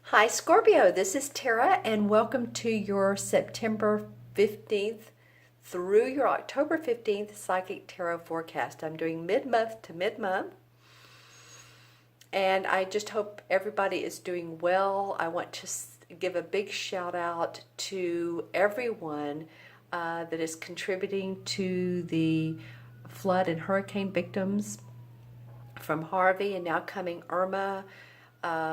Hi Scorpio, this is Tara and welcome to your September 15th through your October 15th Psychic Tarot forecast. I'm doing mid-month to mid-month and I just hope everybody is doing well. I want to give a big shout out to everyone that is contributing to the flood and hurricane victims from Harvey and now coming Irma.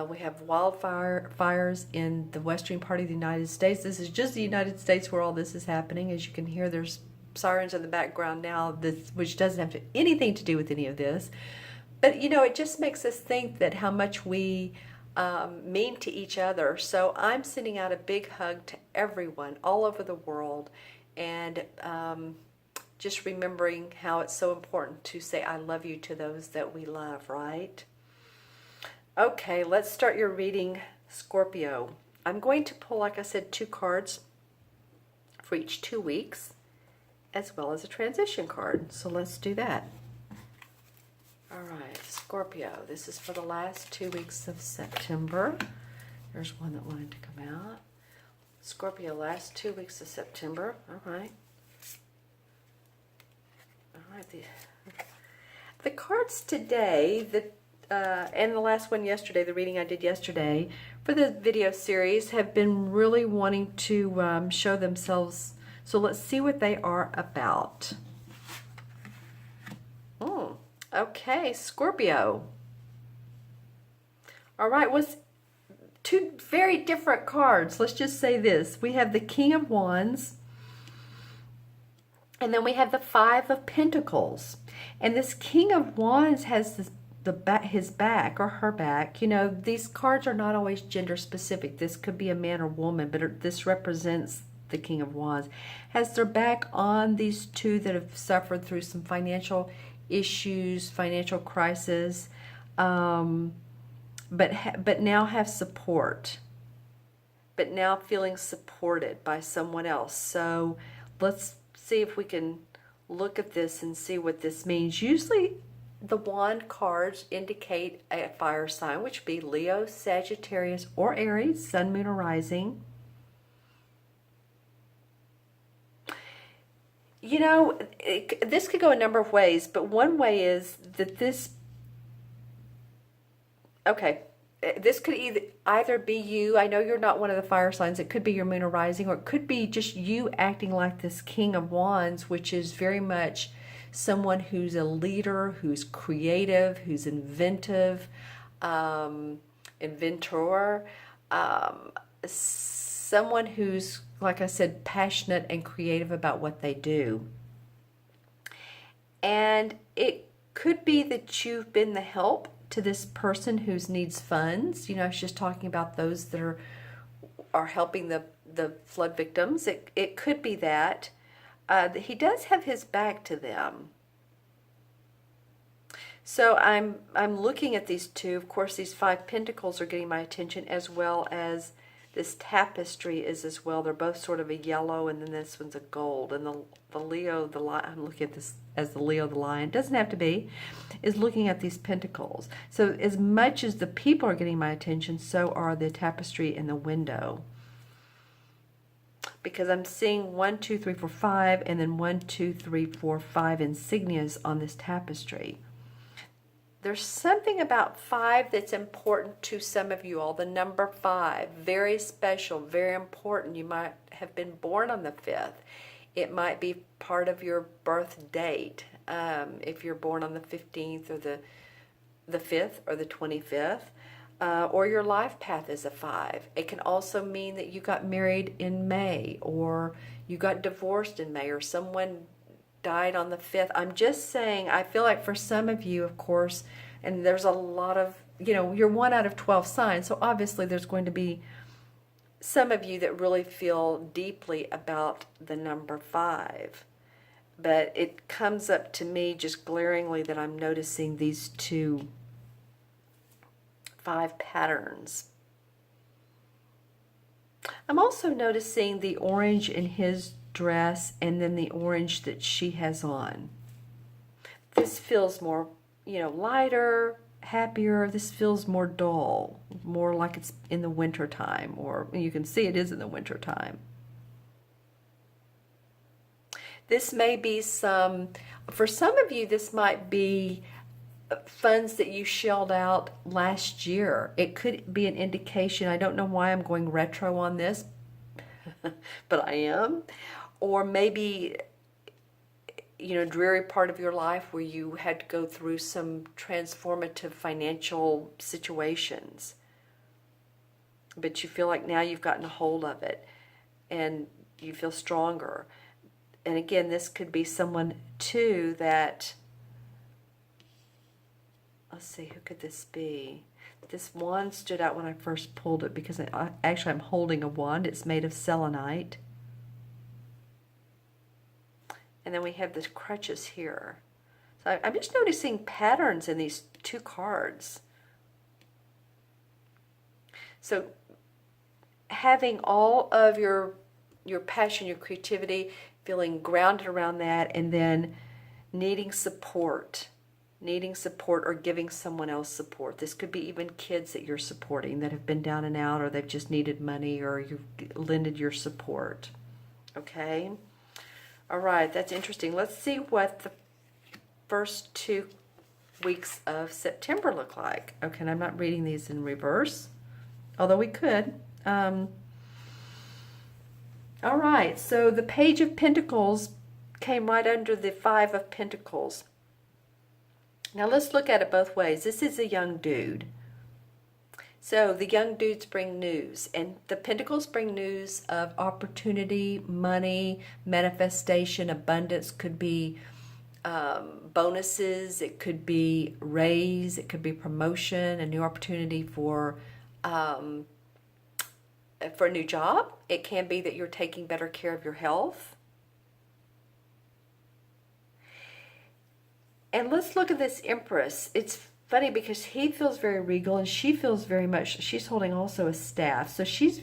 We have wildfires in the western part of the United States. This is just the United States where all this is happening. As you can hear, there's sirens in the background now, which doesn't have anything to do with any of this. But, you know, it just makes us think that how much we mean to each other. So I'm sending out a big hug to everyone all over the world and just remembering how it's so important to say I love you to those that we love, right? Okay, let's start your reading, Scorpio. I'm going to pull, like I said, 2 cards for each 2 weeks, as well as a transition card. So let's do that. All right, Scorpio, this is for the last 2 weeks of September. There's one that wanted to come out. Scorpio, last 2 weeks of September. All right. All right, the cards today, and the last one yesterday, the reading I did yesterday for the video series, have been really wanting to show themselves. So let's see what they are about. Okay, Scorpio. All right, was 2 very different cards. Let's just say this. We have the King of Wands, and then we have the 5 of Pentacles. And this King of Wands has his back or her back. You know, these cards are not always gender specific. This could be a man or woman, but this represents the King of Wands. Has their back on these 2 that have suffered through some financial issues, financial crisis, but now have support. But now feeling supported by someone else. So let's see if we can look at this and see what this means. Usually the wand cards indicate a fire sign, which would be Leo, Sagittarius, or Aries, Sun, Moon, or Rising. You know, this could go a number of ways, but one way is that this could either be you. I know you're not one of the fire signs. It could be your moon or rising, or it could be just you acting like this King of Wands, which is very much someone who's a leader, who's creative, who's inventive, inventor, someone who's, like I said, passionate and creative about what they do. And it could be that you've been the help to this person who needs funds. You know, I was just talking about those that are helping the flood victims. It could be that. He does have his back to them. So I'm looking at these 2. Of course, these 5 pentacles are getting my attention, as well as this tapestry is as well. They're both sort of a yellow, and then this one's a gold. And the Leo, the lion, I'm looking at this as the Leo, the lion, doesn't have to be, is looking at these pentacles. So as much as the people are getting my attention, so are the tapestry and the window. Because I'm seeing 1, 2, 3, 4, 5, and then 1, 2, 3, 4, 5 insignias on this tapestry. There's something about 5 that's important to some of you all. The number 5, very special, very important. You might have been born on the 5th. It might be part of your birth date. If you're born on the 15th or the 5th or the 25th. Or your life path is a 5. It can also mean that you got married in May, or you got divorced in May, or someone died on the 5th. I'm just saying, I feel like for some of you, of course, and there's a lot of, you know, you're 1 out of 12 signs, so obviously there's going to be some of you that really feel deeply about the number 5. But it comes up to me just glaringly that I'm noticing these 2 5 patterns. I'm also noticing the orange in his dress and then the orange that she has on. This feels more, you know, lighter, happier. This feels more dull. more like it's in the winter time, or you can see it is in the winter time. This may be for some of you, this might be funds that you shelled out last year. It could be an indication. I don't know why I'm going retro on this, but I am. Or maybe, dreary part of your life where you had to go through some transformative financial situations. But you feel like now you've gotten a hold of it and you feel stronger. And again, this could be someone too that, let's see, who could this be? This wand stood out when I first pulled it because actually I'm holding a wand. It's made of selenite. And then we have the crutches here. So I'm just noticing patterns in these two cards. So having all of your passion, your creativity, feeling grounded around that, and then needing support or giving someone else support. This could be even kids that you're supporting that have been down and out, or they've just needed money, or you've lended your support. Okay? All right, that's interesting. Let's see what the first 2 weeks of September look like. Okay, and I'm not reading these in reverse, although we could. All right, so the Page of Pentacles came right under the Five of Pentacles. Now let's look at it both ways. This is a young dude. So the young dudes bring news, and the Pentacles bring news of opportunity, money, manifestation, abundance. Could be bonuses, it could be raise, it could be promotion, a new opportunity for a new job. It can be that you're taking better care of your health. And let's look at this Empress. It's funny because he feels very regal and she feels very much, she's holding also a staff. So she's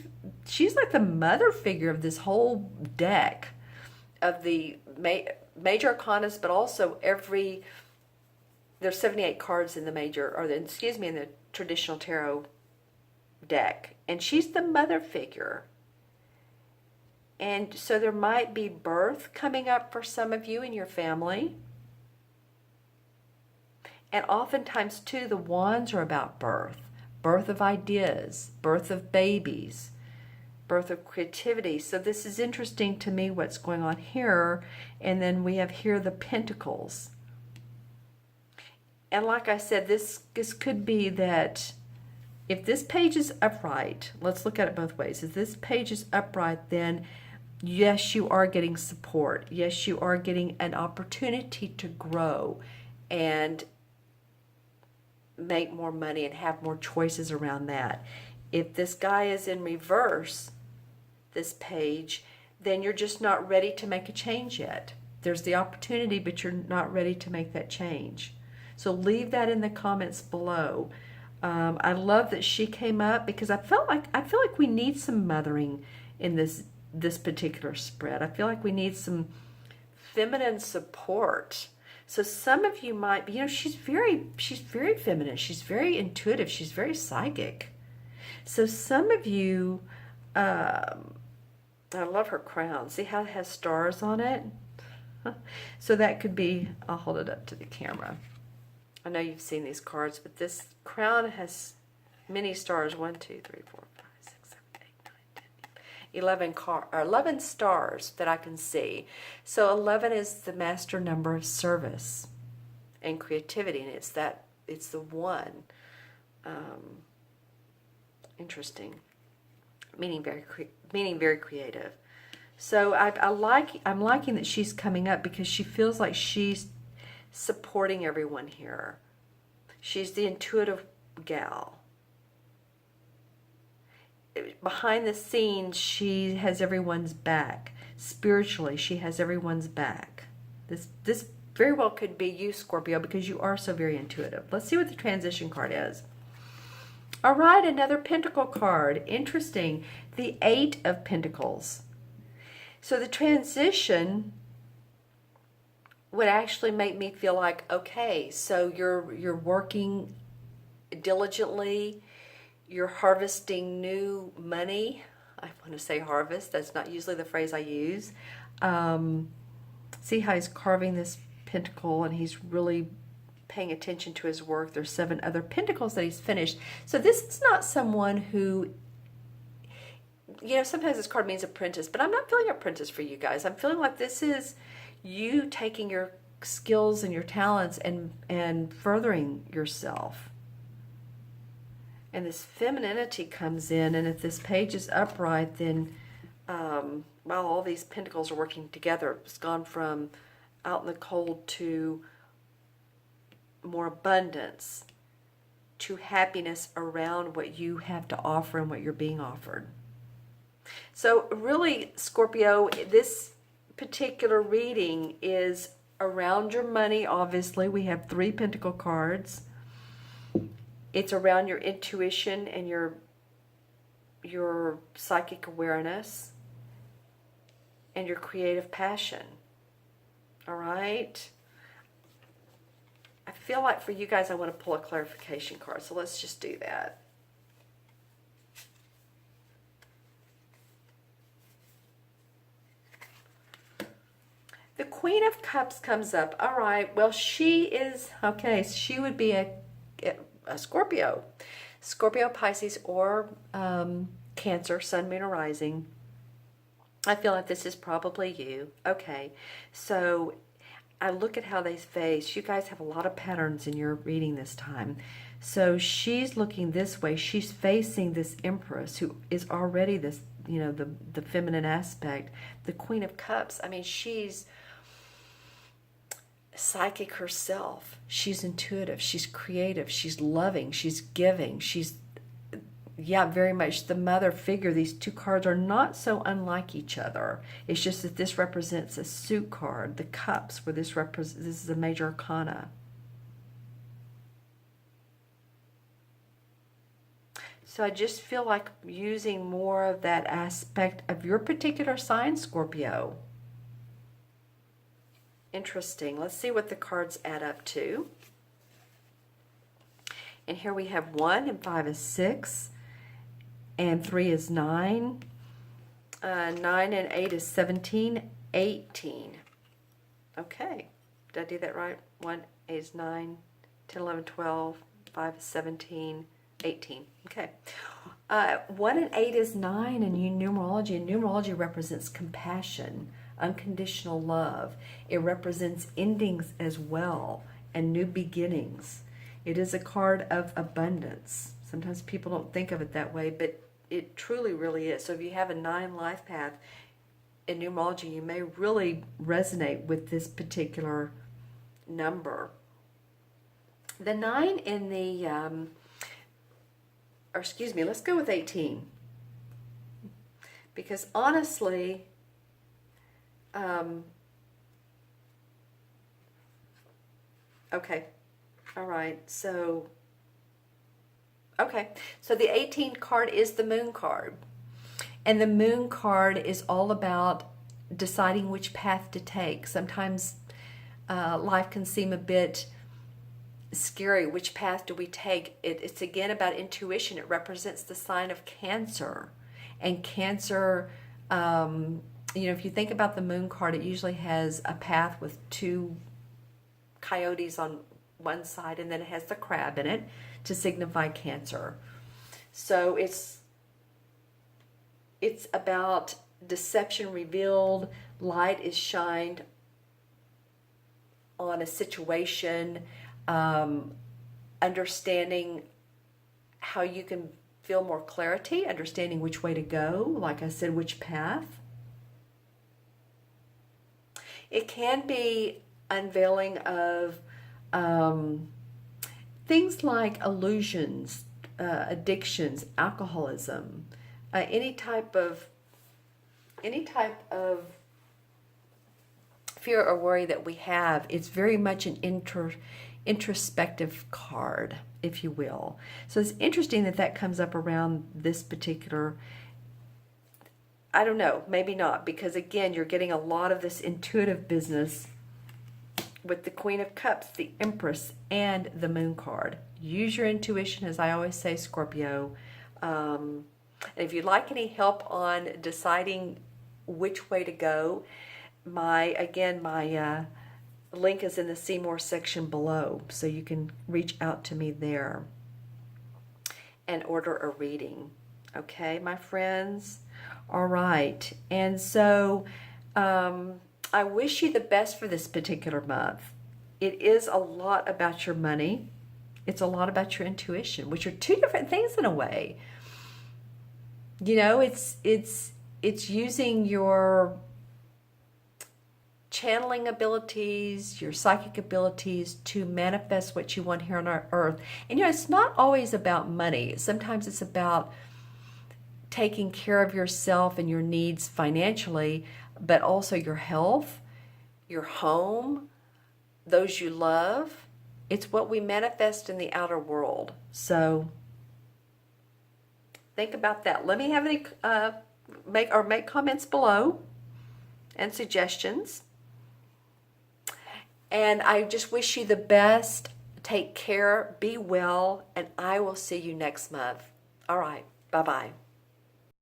like the mother figure of this whole deck of the major arcanas, but also there's 78 cards in the in the traditional tarot deck. And she's the mother figure. And so there might be birth coming up for some of you in your family. And oftentimes, too, the wands are about birth of ideas, birth of babies, birth of creativity. So this is interesting to me what's going on here. And then we have here the Pentacles. And like I said, this could be that if this page is upright, let's look at it both ways. If this page is upright, then yes, you are getting support. Yes, you are getting an opportunity to grow and make more money and have more choices around that. If this guy is in reverse, this page, then you're just not ready to make a change yet. There's the opportunity, but you're not ready to make that change. So leave that in the comments below. I love that she came up because I feel like we need some mothering in this particular spread. I feel like we need some feminine support. So some of you might be, she's very feminine. She's very intuitive. She's very psychic. So some of you, I love her crown. See how it has stars on it? So that could be, I'll hold it up to the camera. I know you've seen these cards, but this crown has many stars. 1, 2, 3, 4, 5, 6, 7, 8, 9, 10, 11 stars that I can see. So 11 is the master number of service and creativity, and it's the one. Interesting, meaning very creative. So I'm liking that she's coming up because she feels like she's supporting everyone here. She's the intuitive gal. Behind the scenes, she has everyone's back. Spiritually, she has everyone's back. This very well could be you, Scorpio, because you are so very intuitive. Let's see what the transition card is. All right, another Pentacle card. Interesting. The 8 of Pentacles. So the transition would actually make me feel like, okay, so you're working diligently. you're harvesting new money. I want to say harvest. That's not usually the phrase I use. See how he's carving this pentacle and he's really paying attention to his work. There's 7 other pentacles that he's finished. So this is not someone who, you know, sometimes this card means apprentice, but I'm not feeling apprentice for you guys. I'm feeling like this is you taking your skills and your talents and furthering yourself. And this femininity comes in, and if this page is upright, then well, all these pentacles are working together. It's gone from out in the cold to more abundance, to happiness around what you have to offer and what you're being offered. So really, Scorpio, this particular reading is around your money. Obviously, we have 3 pentacle cards. It's around your intuition and your psychic awareness and your creative passion. All right? I feel like for you guys, I want to pull a clarification card. So let's just do that. The Queen of Cups comes up. All right. Well, she is, okay, she would be a Scorpio. Scorpio, Pisces, or Cancer, Sun, Moon, or Rising. I feel like this is probably you. Okay. So I look at how they face. You guys have a lot of patterns in your reading this time. So she's looking this way. She's facing this Empress who is already this, you know, the feminine aspect. The Queen of Cups. I mean, she's psychic herself. She's intuitive. She's creative. She's loving. She's giving. She's, yeah, very much the mother figure. These 2 cards are not so unlike each other. It's just that this represents a suit card. The cups, where this is a major arcana. So I just feel like using more of that aspect of your particular sign, Scorpio. Interesting. Let's see what the cards add up to. And here we have 1 and 5 is 6. And 3 is 9. 9 and 8 is 17. 18. Okay. Did I do that right? 1 is 9. 10, 11, 12. 5 is 17. 18. Okay. 1 and 8 is 9 in numerology. And numerology represents compassion, unconditional love. It represents endings as well and new beginnings. It is a card of abundance. Sometimes people don't think of it that way, but it truly really is. So if you have a 9 life path in numerology, you may really resonate with this particular number. The 9 in the, or excuse me, let's go with 18. Because honestly, okay, all right, so, okay, so the 18 card is the Moon card. And the Moon card is all about deciding which path to take. Sometimes life can seem a bit scary. Which path do we take? It's again about intuition. It represents the sign of Cancer. And Cancer, you know, if you think about the Moon card, it usually has a path with 2 coyotes on one side, and then it has the crab in it to signify Cancer. So it's about deception revealed, light is shined on a situation, understanding how you can feel more clarity, understanding which way to go, like I said, which path. It can be unveiling of things like illusions, addictions, alcoholism, any type of fear or worry that we have. It's very much an introspective card, if you will. So it's interesting that that comes up around this particular, I don't know, maybe not, because again, you're getting a lot of this intuitive business with the Queen of Cups, the Empress, and the Moon card. Use your intuition, as I always say, Scorpio. And if you'd like any help on deciding which way to go, my link is in the See More section below, so you can reach out to me there and order a reading. Okay, my friends? All right. And so I wish you the best for this particular month. It is a lot about your money. It's a lot about your intuition, which are two different things in a way. You know, it's using your channeling abilities, your psychic abilities to manifest what you want here on our earth. And you know, it's not always about money. Sometimes it's about taking care of yourself and your needs financially, but also your health, your home, those you love. It's what we manifest in the outer world. So think about that. Let me have any make comments below and suggestions. And I just wish you the best. Take care, be well, and I will see you next month. All right, bye-bye.